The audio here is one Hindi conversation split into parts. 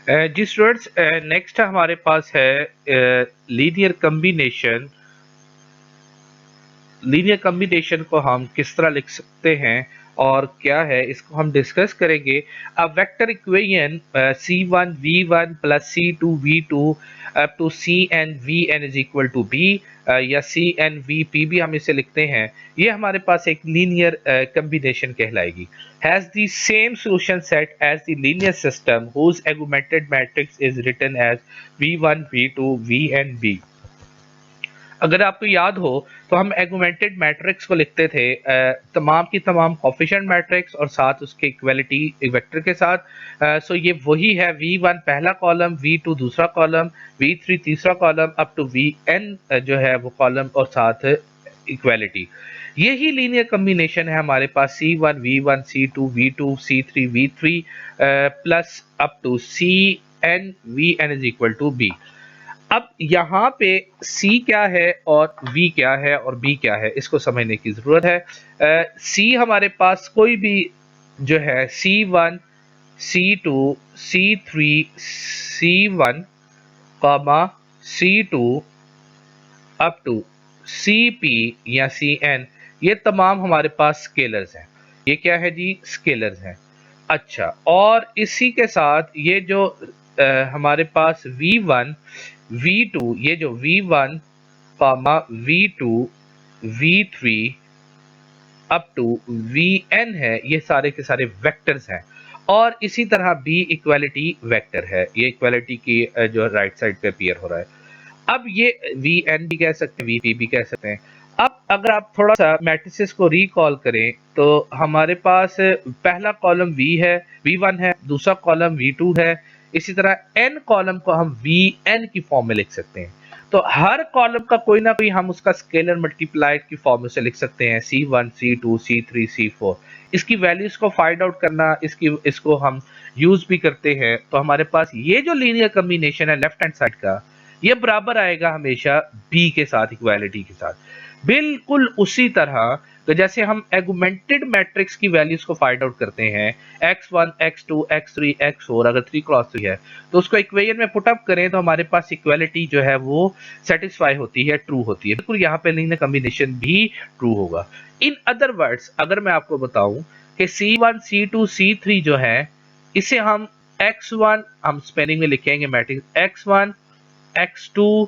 जी स्टूडेंट्स, नेक्स्ट हमारे पास है लीनियर कम्बिनेशन। लीनियर कम्बिनेशन को हम किस तरह लिख सकते हैं और क्या है, इसको हम डिस्कस करेंगे। A vector equation C1V1 plus C2V2 up to CnVn is equal to B, या CnVP भी हम इसे लिखते हैं। ये हमारे पास एक लीनियर कम्बिनेशन कहलाएगी। Has the same solution set as the linear system whose augmented matrix is written as V1 V2 Vn B। अगर आपको याद हो तो हम एगुमेंटेड मैट्रिक्स को लिखते थे तमाम की तमाम कोफिशिएंट मैट्रिक्स और साथ उसके इक्वलिटी वेक्टर के साथ। सो ये वही है, V1 पहला कॉलम, V2 दूसरा कॉलम, V3 तीसरा कॉलम, अप टू Vn जो है वो कॉलम और साथ इक्वलिटी। यही लीनियर कम्बिनेशन है हमारे पास C1 V1 C2 V2 C3 V3 plus up to Cn Vn is equal to B। अब यहाँ पे C क्या है और V क्या है और B क्या है, इसको समझने की जरूरत है। C हमारे पास कोई भी जो है C1 C2 C3 C1 comma C2 up to CP या Cn, ये तमाम हमारे पास स्केलर्स हैं। ये क्या है जी? स्केलर्स हैं। अच्छा, और इसी के साथ ये जो हमारे पास V1 V2, ये जो V1 comma V2 V3 up to Vn है, ये सारे के सारे वेक्टर्स हैं। और इसी तरह B इक्वालिटी वेक्टर है, ये इक्वालिटी की जो राइट साइड पे अपीयर हो रहा है। अब ये Vn भी कह सकते हैं, Vp भी कह सकते हैं। अब अगर आप थोड़ा सा मैट्रिसेस को रिकॉल करें तो हमारे पास पहला कॉलम V1 है, दूसरा कॉलम V2 है, इसी तरह n कॉलम को हम Vn की फॉर्म में लिख सकते हैं। तो हर कॉलम का कोई ना कोई हम उसका स्केलर मल्टीप्लाई की फॉर्म में से लिख सकते हैं, C1 C2 C3 C4। इसकी वैल्यूज को फाइंड आउट करना, इसको हम यूज भी करते हैं। तो हमारे पास ये जो लीनियर कम्बिनेशन है लेफ्ट हैंड साइड का, ये बराबर आएगा हमेशा B के साथ, इक्वालिटी के साथ। बिल्कुल उसी तरह तो जैसे हम एगुमेंटेड मैट्रिक्स की वैल्यूज को फाइंड आउट करते हैं, x1 x2 x3 x4, अगर 3 क्रॉस 3 है तो उसको इक्वेशन में पुट अप करें तो हमारे पास इक्वालिटी जो है वो सेटिस्फाई होती है, ट्रू होती है। बिल्कुल यहाँ पे लीनियर कॉम्बिनेशन भी ट्रू होगा। इन अदर वर्ड्स अगर मैं आपको बताऊं कि C1 C2 C3 जो है, इसे हम x1 हम स्पेलिंग में लिखेंगे matrix x1 x2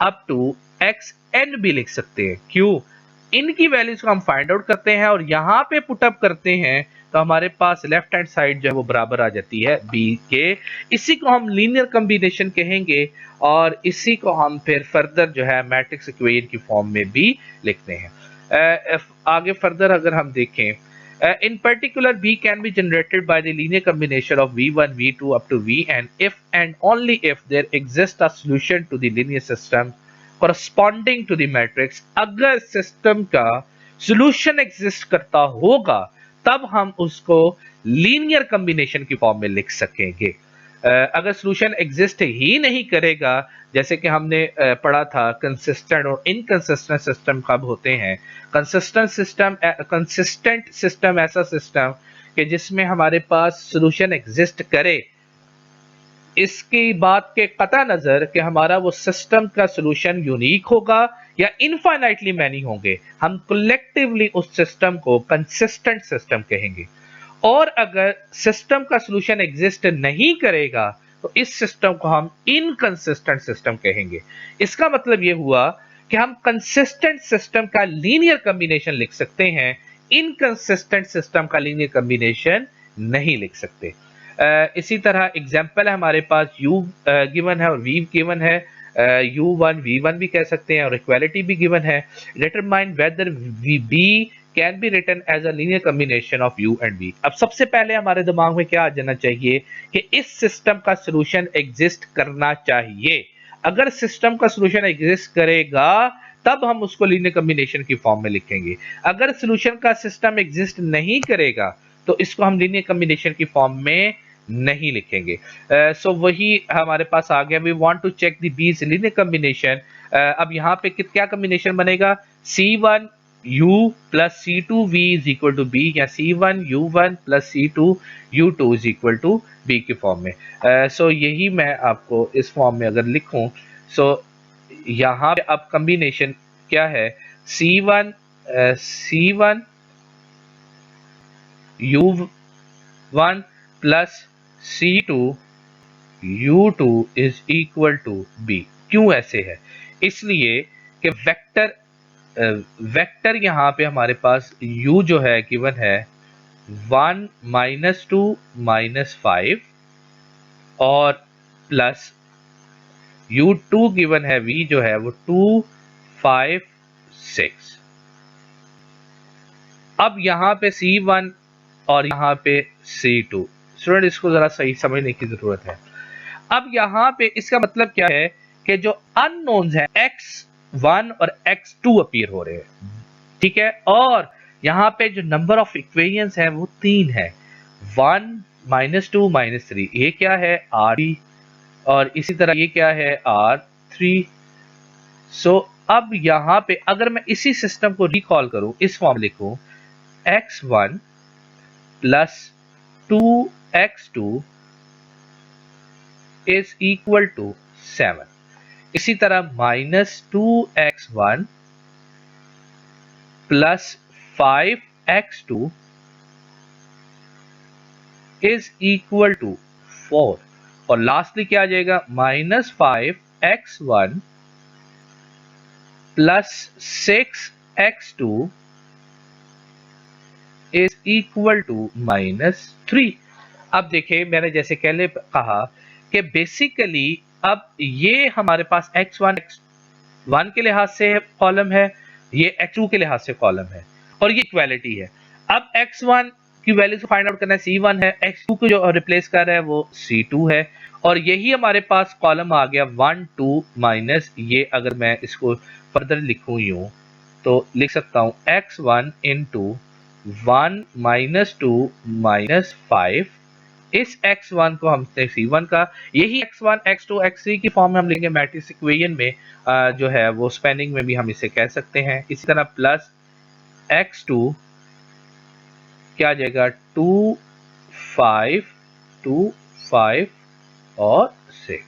up to xn भी लिख सकते हैं। क्यों? इनकी वैल्यूज को हम फाइंड आउट करते हैं और यहां पे पुट अप करते हैं तो हमारे पास लेफ्ट हैंड साइड जो है वो बराबर आ जाती है B के। इसी को हम लीनियर कॉम्बिनेशन कहेंगे और इसी को हम फिर फर्दर जो है मैट्रिक्स इक्वेशन की फॉर्म में भी लिखते हैं। आगे फर्दर अगर हम देखें, in particular, B can be generated by the linear combination of V1, V2 up to Vn if and only if there exists a solution to the linear system corresponding to the matrix। अगर सिस्टम का solution exist करता होगा तब हम उसको लीनियर कॉम्बिनेशन की फॉर्म में लिख सकेंगे। अगर सॉल्यूशन एग्जिस्ट ही नहीं करेगा, जैसे कि हमने पढ़ा था कंसिस्टेंट और इनकंसिस्टेंट सिस्टम कब होते हैं। कंसिस्टेंट सिस्टम ऐसा सिस्टम कि जिसमें हमारे पास सॉल्यूशन एग्जिस्ट करे, इसकी बात के कता नजर कि हमारा वो सिस्टम का सॉल्यूशन यूनिक होगा या इनफाइनाइटली मैनी होंगे, हम कलेक्टिवली उस सिस्टम को कंसिस्टेंट सिस्टम कहेंगे। और अगर सिस्टम का सॉल्यूशन एग्जिस्ट नहीं करेगा तो इस सिस्टम को हम इनकंसिस्टेंट सिस्टम कहेंगे। इसका मतलब यह हुआ कि हम कंसिस्टेंट सिस्टम का लीनियर कॉम्बिनेशन लिख सकते हैं, इनकंसिस्टेंट सिस्टम का लीनियर कॉम्बिनेशन नहीं लिख सकते। इसी तरह एग्जाम्पल है हमारे पास U गिवन है और V गिवन है। U1 V1 भी कह सकते हैं और इक्वालिटी भी गिवन है। Determine whether B can be written as a linear combination of U and V। अब सबसे पहले हमारे दिमाग में क्या आ जाना चाहिए कि इस सिस्टम का सॉल्यूशन एग्जिस्ट करना चाहिए। अगर सिस्टम का सॉल्यूशन एग्जिस्ट करेगा तब हम उसको लीनियर कॉम्बिनेशन की फॉर्म में लिखेंगे। अगर सॉल्यूशन का सिस्टम एग्जिस्ट नहीं करेगा तो इसको हम लीनियर कॉम्बिनेशन की फॉर्म में नहीं लिखेंगे। सो वही हमारे पास आ गया, we want to check the these linear combination. अब यहाँ पे क्या कॉम्बिनेशन बनेगा? C1 u plus C2V is equal to B, या C1 U1 plus C2 U2 is equal to B के फॉर्म में। सो यही मैं आपको इस फॉर्म में अगर लिखूं, सो यहाँ पे अब कॉम्बिनेशन क्या है, C1 U1 plus C2 U2 is equal to B. क्यों ऐसे है? इसलिए कि वेक्टर यहाँ पे हमारे पास u जो है गिवन है 1 -2 -5 और प्लस u2 गिवन है v जो है वो 2 5 6। अब यहाँ पे C1 और यहाँ पे C2, स्टूडेंट इसको जरा सही समझने की जरूरत है। अब यहाँ पे इसका मतलब क्या है कि जो अननोन्स है x1 और x2 अपीयर हो रहे हैं, ठीक है, और यहाँ पे जो नंबर ऑफ इक्वेशंस है वो 3 है, 1 -2 -3, ये क्या है r3, और इसी तरह ये क्या है r3। सो अब यहाँ पे अगर मैं इसी सिस्टम को रिकॉल करूं, इस फॉर्म लिखूं x1 plus 2x2 is equal to 7, इसी तरह -2x1 plus 5x2 is equal to 4, और लास्टली क्या आ जाएगा -5x1 plus 6x2 is equal to -3। अब देखिए मैंने जैसे पहले कहा कि बेसिकली अब ये हमारे पास x1 के लिहाज से कॉलम है, ये x2 के लिहाज से कॉलम है, और ये इक्वालिटी है। अब x1 की वैल्यू को फाइंड आउट करना है, C1 है, x2 को जो रिप्लेस कर रहा है वो C2 है, और यही हमारे पास कॉलम आ गया 1 2 माइनस, ये अगर मैं इसको फर्दर लिखूं यूं तो लिख सकता हूं x1 इंटू 1 -2 -5, इस x1 को हमने C1 का, यही x1 x2 x3 की फॉर्म में हम लेंगे मैट्रिक्स इक्वेशन में, जो है वो स्पेनिंग में भी हम इसे कह सकते हैं। इसी तरह प्लस x2 क्या आ जाएगा 2 5 2 5 और 6,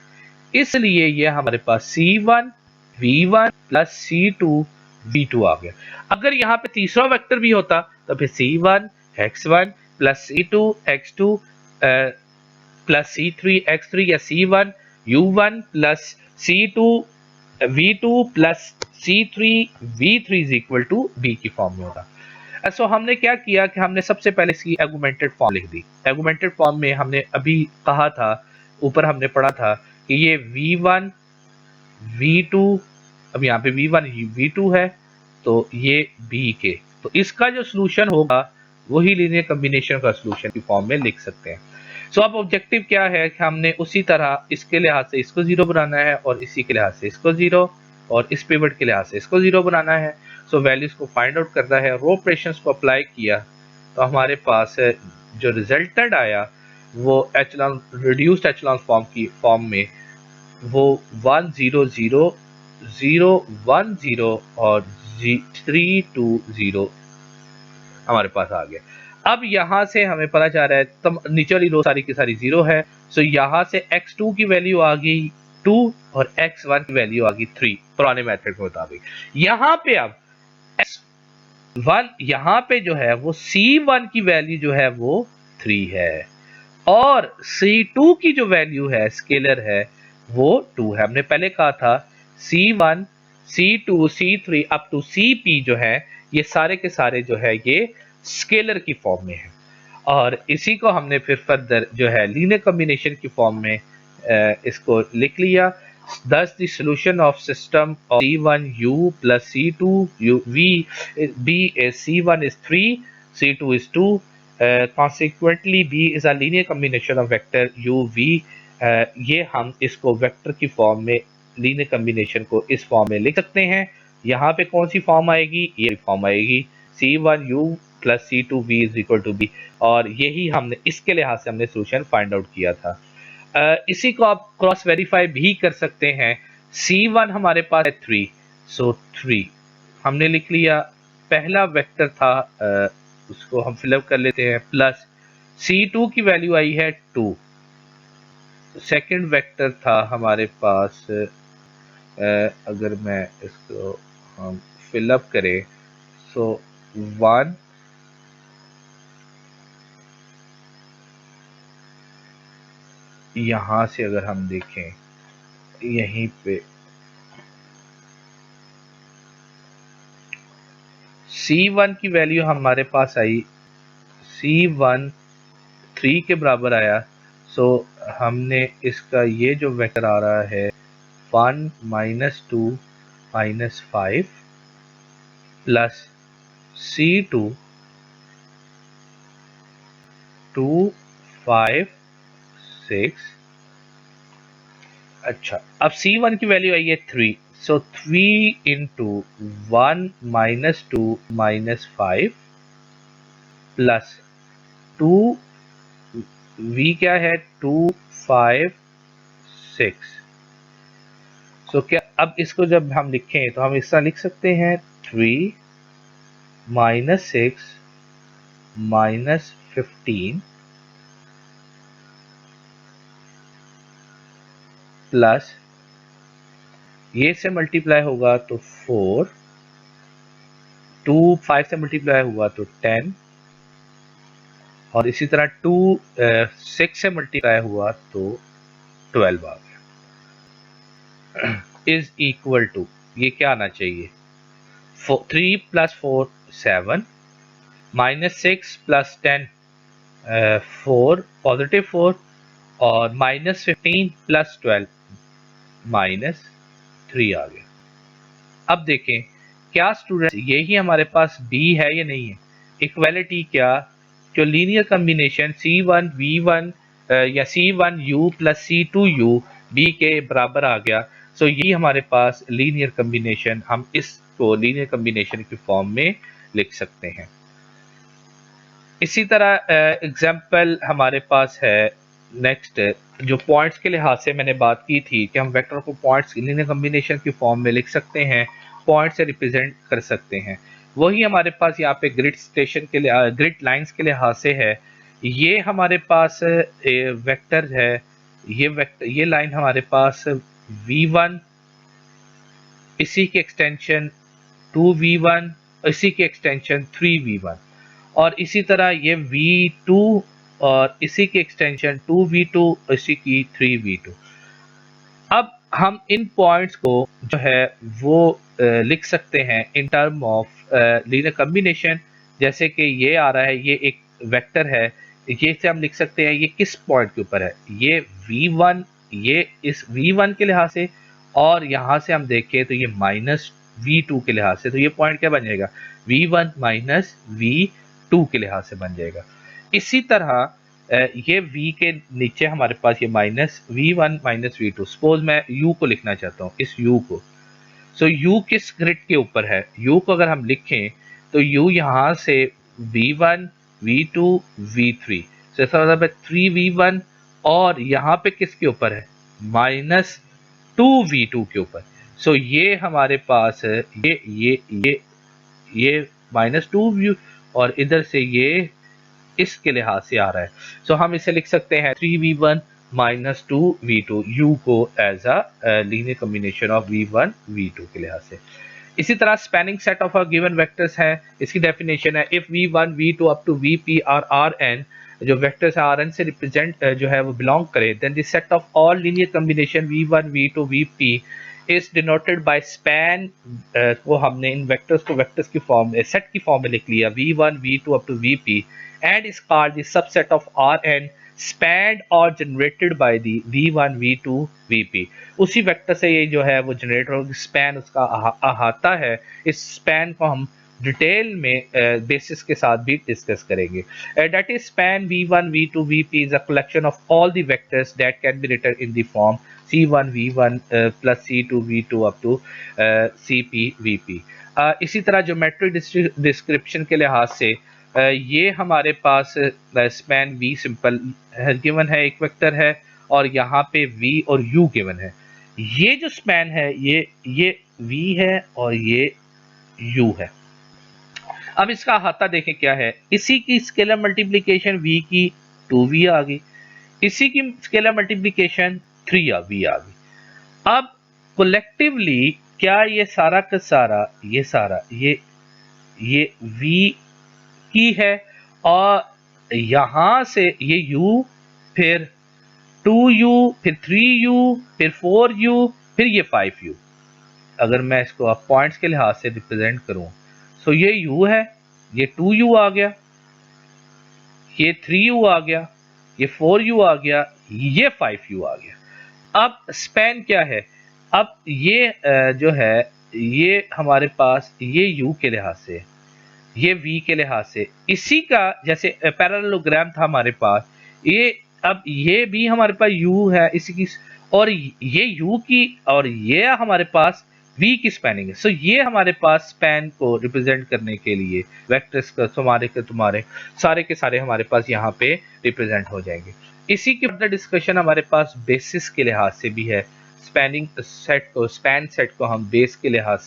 इसलिए ये हमारे पास C1 V1 plus C2 V2 आ गया। अगर यहाँ पे तीसरा वेक्टर भी होता तो फिर C1 x1 plus C2 x2 plus C3 x3, या C1 U1 plus C2 V2 plus C3 V3 is equal to B की फॉर्म में होगा। सो हमने क्या किया कि हमने सबसे पहले इसकी एगुमेंटेड फॉर्म लिख दी। एगुमेंटेड फॉर्म में हमने अभी कहा था, ऊपर हमने पढ़ा था कि ये V1 V2, अब यहाँ पे V1 V2 है तो ये B के, तो इसका जो सोल्यूशन होगा वही लीनियर कॉम्बिनेशन का सोल्यूशन की फॉर्म में लिख सकते हैं। सो अब ऑब्जेक्टिव क्या है कि हमने उसी तरह इसके लिहाज से इसको 0 बनाना है, और इसी के लिहाज से इसको 0, और इस पिवट के लिहाज से इसको 0 बनाना है। सो वैल्यूज को फाइंड आउट करना है, रो ऑपरेशंस को अप्लाई किया तो हमारे पास जो रिजल्टेंट आया वो एचलॉन, रिड्यूस्ड एचलॉन फॉर्म में वो 1 0 0 0 1 0 और 3 2 0 हमारे पास आ गया। अब यहां से हमें पता चल रहा है तब नीचे वाली रो सारी की सारी 0 है, सो यहां से x2 की वैल्यू आ गई 2 और x1 की वैल्यू आ गई 3 पुराने मेथड के मुताबिक। यहां पे अब x1 यहां पे जो है वो C1 की वैल्यू जो है वो 3 है, और C2 की जो वैल्यू है स्केलर है वो 2 है। हमने पहले कहा था C1 C2 C3 up to CP जो है ये सारे के सारे जो है ये स्केलर की फॉर्म में है, और इसी को हमने फिर फर्दर जो है लीनियर कॉम्बिनेशन की फॉर्म में इसको लिख लिया। Thus the solution of system of C1U plus C2U V B is C1 is 3, C2 is 2. Consequently, B is a linear combination of vector U V. ये हम इसको वेक्टर की फॉर्म में, लीनियर कॉम्बिनेशन को इस फॉर्म में लिख सकते हैं। यहाँ पे कौन सी फॉर्म आएगी, ये फॉर्म आएगी C1U plus C2V is equal to B, और यही हमने इसके लिहाज से हमने सोल्यूशन फाइंड आउट किया था। इसी को आप क्रॉस वेरीफाई भी कर सकते हैं। C1 हमारे पास है 3, सो 3 हमने लिख लिया, पहला वेक्टर था उसको हम फिलअप कर लेते हैं, प्लस C2 की वैल्यू आई है 2। सेकंड वेक्टर था हमारे पास, अगर मैं इसको हम फिलअप करें सो 1, यहां से अगर हम देखें यहीं पे C1 की वैल्यू हमारे पास आई, C1 3 के बराबर आया। सो हमने इसका ये जो वेक्टर आ रहा है 1 -2 -5 प्लस C2 2 5 6। अच्छा, अब C1 की वैल्यू आई है 3, सो 3 इंटू 1 -2 -5 प्लस 2, V क्या है 2 5 6। सो क्या अब इसको जब हम लिखें तो हम इस तरह लिख सकते हैं 3 -6 -15 प्लस ये से मल्टीप्लाई होगा तो 4, 2 5 से मल्टीप्लाई हुआ तो 10, और इसी तरह 2 6 से मल्टीप्लाई हुआ तो 12 आ गया। इज इक्वल टू, ये क्या आना चाहिए, 3 + 4 7 -6 + 10 4 पॉजिटिव 4, और -15 + 12 -3 आ गया। अब देखें क्या स्टूडेंट यही हमारे पास B है या नहीं है। इक्वालिटी क्या, जो लीनियर कम्बिनेशन C1 V1 या C1 U + C2 U B के बराबर आ गया। सो यही हमारे पास लीनियर कम्बिनेशन, हम इसको लीनियर कम्बिनेशन की फॉर्म में लिख सकते हैं। इसी तरह एग्जाम्पल हमारे पास है नेक्स्ट, जो पॉइंट्स के लिहाज से मैंने बात की थी कि हम वेक्टर को पॉइंट्स लीनियर कम्बिनेशन की फॉर्म में लिख सकते हैं, पॉइंट से रिप्रेजेंट कर सकते हैं। वही हमारे पास यहाँ पे ग्रिड स्टेशन के लिए ग्रिड लाइंस के लिहाज से है। ये हमारे पास वेक्टर है, ये लाइन हमारे पास V1, इसी की एक्सटेंशन 2V1, इसी की एक्सटेंशन 3V1, और इसी तरह ये V2 और इसी की एक्सटेंशन 2V2, इसी की 3V2। अब हम इन पॉइंट्स को जो है वो लिख सकते हैं in term of linear combination. जैसे कि ये आ रहा है, ये एक वेक्टर है, ये से हम लिख सकते हैं ये किस पॉइंट के ऊपर है, ये V1, ये इस V1 के लिहाज से, और यहां से हम देखें तो ये -V2 के लिहाज से, तो ये पॉइंट क्या बन जाएगा, V1 -V2 के लिहाज से बन जाएगा। इसी तरह ये V के नीचे हमारे पास ये -V1 -V2, सपोज मैं U को लिखना चाहता हूँ, इस U को। सो U किस ग्रिड के ऊपर है, U को अगर हम लिखें तो U यहाँ से V1 V2 V3, तो इसका मतलब है 3V1, और यहाँ पे किसके ऊपर है, -2V2 के ऊपर। सो ये हमारे पास है ये -2V, और इधर से ये इसके लिहाज से आ रहा है। सो हम इसे लिख सकते हैं 3V1 -2V2, U को as a linear combination of V1 V2 के लिहाज से। इसी तरह spanning set of a given vectors है, इसकी डेफिनेशन है if V1 V2 up to VP और Rn, जो वेक्टर्स Rn से रिप्रेजेंट जो है वो बिलोंग करे, then the set of all linear combination V1 V2 VP is denoted by span, को हमने इन वेक्टर्स को वेक्टर्स की फॉर्म में, सेट की फॉर्म में लिख लिया, V1 V2 up to VP, and is called the subset of Rn spanned or generated by the V1 V2 VP। उसी वेक्टर से ये जो है वो जनरेट होगा, स्पैन उसका अहाता है। इस स्पैन को हम डिटेल में बेसिस के साथ भी डिस्कस करेंगे। That is span V1 V2 VP is a collection of all the vectors that can be written in the form C1 V1 plus C2 V2 up to CP VP। इसी तरह ज्योमेट्रिक डिस्क्रिप्शन के लिहाज से ये हमारे पास स्पैन V सिंपल गिवन है, एक वेक्टर है, और यहाँ पे V और U गिवन है। ये जो स्पैन है ये V है और ये U है। अब इसका अहाता देखें क्या है, इसी की स्केलर मल्टीप्लिकेशन v की 2v आ गई, इसी की स्केलर मल्टीप्लिकेशन 3v आ गई। अब कलेक्टिवली क्या ये सारा का सारा ये v की है, और यहां से ये u, फिर 2u, फिर 3u, फिर 4u, फिर ये 5u। अगर मैं इसको अब पॉइंट्स के लिहाज से रिप्रेजेंट करूं, सो ये u है, ये 2u आ गया, ये 3u आ गया, ये 4u आ गया, ये 5u आ गया। अब स्पैन क्या है, अब ये जो है ये हमारे पास ये u के लिहाज से, ये v के लिहाज से, इसी का जैसे पैरेललोग्राम था हमारे पास, ये अब ये भी हमारे पास u है इसी की, और ये u की, और ये हमारे पास v की स्पैनिंग है। सो ये हमारे पास स्पैन को रिप्रेजेंट करने के लिए वेक्टर्स का तुम्हारे सारे के सारे हमारे पास यहाँ पे रिप्रेजेंट हो जाएंगे। इसी के बाद डिस्कशन हमारे पास बेसिस के लिहाज से भी है, स्पैनिंग सेट को, स्पैन सेट को हम बेसिस के लिहाज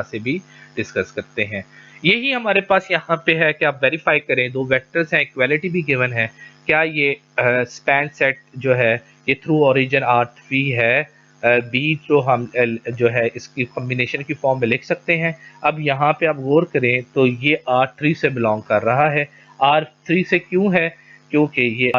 से भी डिस्कस करते हैं। यही हमारे पास यहाँ पे है कि आप वेरीफाई करें, दो वेक्टर्स हैं, इक्वालिटी भी गिवन है, क्या ये स्पैन सेट जो है ये थ्रू ओरिजिन R3 है, बी जो हम जो है इसकी कॉम्बिनेशन की फॉर्म में लिख सकते हैं। अब यहाँ पे आप गौर करें तो ये R3 से बिलोंग कर रहा है। R3 से क्यों है, क्योंकि ये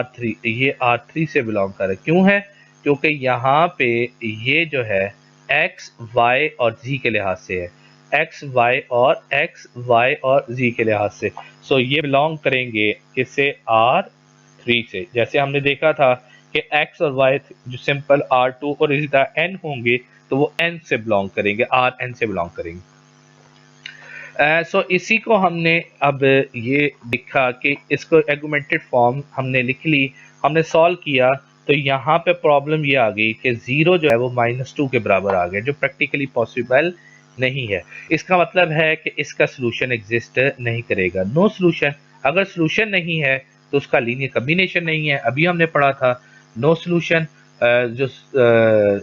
R3 से बिलोंग कर रहा है, क्यों है, क्योंकि यहाँ पे ये जो है x y और z के लिहाज से है, x y और z के लिहाज से। सो ये बिलोंग करेंगे किससे, R3 से। जैसे हमने देखा था कि x और y जो सिंपल R2 और इसी तरह n होंगे तो वो n से बिलोंग करेंगे, Rn से बिलोंग करेंगे। सो इसी को हमने अब ये दिखा कि इसको आर्गुमेंटेड फॉर्म हमने लिख ली, हमने सॉल्व किया, तो यहाँ पे प्रॉब्लम ये आ गई कि 0 जो है वो -2 के बराबर आ गया, जो प्रैक्टिकली पॉसिबल नहीं है। इसका मतलब है कि इसका सोल्यूशन एग्जिस्ट नहीं करेगा, नो सोल्यूशन। अगर सोल्यूशन नहीं है तो उसका लीनियर कॉम्बिनेशन नहीं है। अभी हमने पढ़ा था नो सोल्यूशन, जो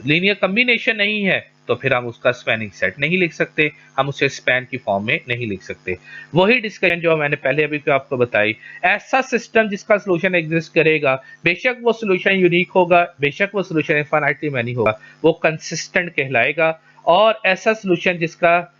लीनियर कॉम्बिनेशन नहीं है तो फिर हम उसका स्पैनिंग सेट नहीं लिख सकते, हम उसे स्पैन की फॉर्म में नहीं लिख सकते। वही डिस्कशन जो मैंने पहले अभी आपको बताई, ऐसा सिस्टम जिसका सोल्यूशन एग्जिस्ट करेगा, बेशक वो सोल्यूशन यूनिक होगा, बेशक वो सोल्यूशन इनफाइनाइटली मैनी होगा, वो कंसिस्टेंट कहलाएगा। और ऐसा सोल्यूशन जिसका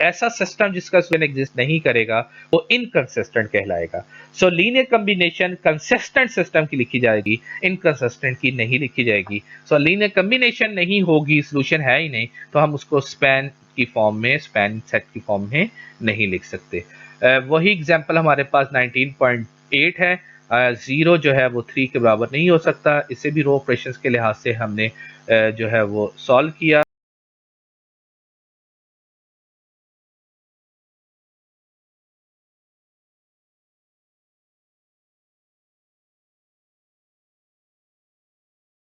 ऐसा सिस्टम जिसका सोल्यूशन एग्जिस्ट नहीं करेगा वो इनकंसिस्टेंट कहलाएगा। सो लीनियर कॉम्बिनेशन कंसिस्टेंट सिस्टम की लिखी जाएगी, इनकंसिस्टेंट की नहीं लिखी जाएगी। सो लीनियर कॉम्बिनेशन नहीं होगी, सोल्यूशन है ही नहीं, तो हम उसको स्पैन की फॉर्म में, स्पैन सेट की फॉर्म में नहीं लिख सकते। वही एग्जांपल हमारे पास 19.8 है, 0 जो है वो 3 के बराबर नहीं हो सकता। इसे भी रो ऑपरेशंस के लिहाज से हमने जो है वो सॉल्व किया।